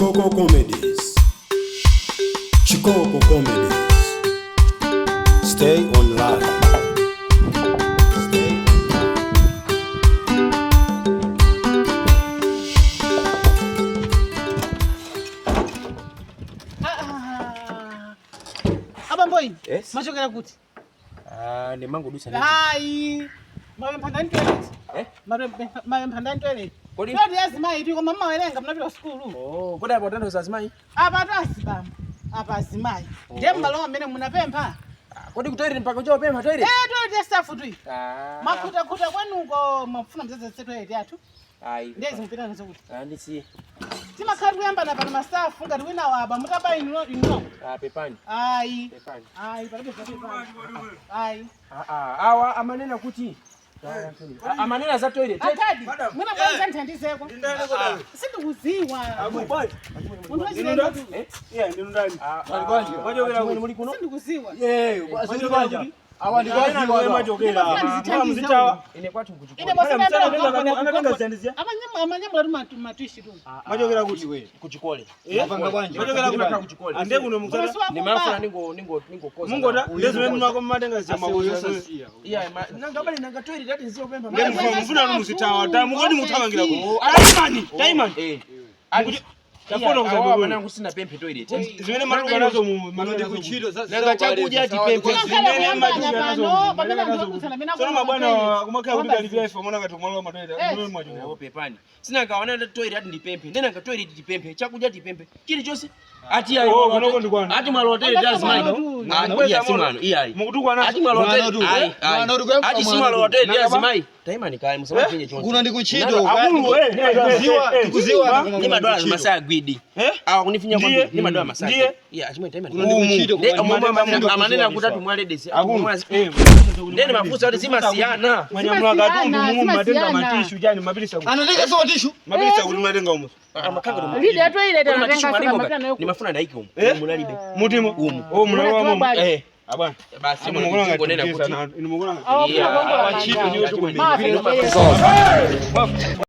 Chikoko Comedies. Chikoko Comedies. Stay online. Abamboyi, yes. machokera kuti? Ni mangu dusa. Hayi. Mawe mphandani toilet. Mawe mphandani toilet. Toilet yazimai tiko mama welenga mnapita school. Oh, koda hapo tando zazimai? Apa twasibama. Apa azimai. Ndiye mbalo amene munapempha. Kodi kutoilet mpaka ujo pempha toilet? Toilet staff tu. Makuta kwenu uko mafuna mzeze toilet yathu. Hayi. Ndezi mpita nazo kuti. Ndisi. Tima khali kuyamba na pana staff ngati wina waba mutaba ino. Pepani. Hayi. Pepani. Hayi, palibe pepani. Hayi. Awa amanena kuti. Amanena za toilet. Atadi. Mwina kwanza nthandizeko. Sindikuziwa. Akubali. Muntu wachilendo. Ndinu ndani. Kwanje. Mwajokera muri kuno? Sindikuziwa. Basi kwanje. Awandi kwazi wa mwajokera. Mzitawa. Ine kwathu kuchukua. Ine bosi Anataka sandizia. amanyamula matuishi tu. Mwajokera kuti wewe. Kuchikole. Mapanga kwanje. Mwajokera kuchikole. Ande kuno mukata. Ni mafuna ningo koza. Mungota ndezwe mwako matenga za mawoyo sasa. Yeah, nangabali nanga toilet ati nzio pemba. Mfuna muzitawa. Mungoti muthamangira ko. Taimani. Tafona kuzabu manangu sina pempe toilet. Zimene maluka nazo manende kuchiro nanga chakuja ati pempe. Zimene majuka nazo. Sona mabwana kumakaya kuti kalivya ifa mwana ngati mwalo matoilet. Mwe mwajuka. Oh pepani. Sina kaona toilet ati ndipempe. Ndena ka toilet ndipempe. Chakuja ati pempe. Kili chose. Ati ayi. Kunoko ndikwana. Ati mwalo toilet lazima ino. Iya simano. Iya ayi. Mukutukwa nazo. Ati mwalo toilet. Ayi. Ati simano toilet lazima ino. Taimani kai musema chenye chonje. Kuna ndikuchito. Akulu Kuziwa. Ni madola masaa gwidi. Kunifinya kwa ni madola masaa. Iya achimwe taimani. Kuna ndikuchito. Amanena kutatu mwale desi. Ndeni mafusa wote sima siana. Mwanyamula katumbu mumu matenga matishu jani mabilisa kuti. Anataka sawa tishu. Mabilisa kuti matenga umu. Makanga Lidi ya toilet anatenga sana makana huko. ni mafuna ndaiki umu. Munalibe. Mutimo. Oh munalawa mumu. Abana. Basi Mungu nena kuti. Mungu Oh, Yeah. Mungu Wachito ni Ma, utu.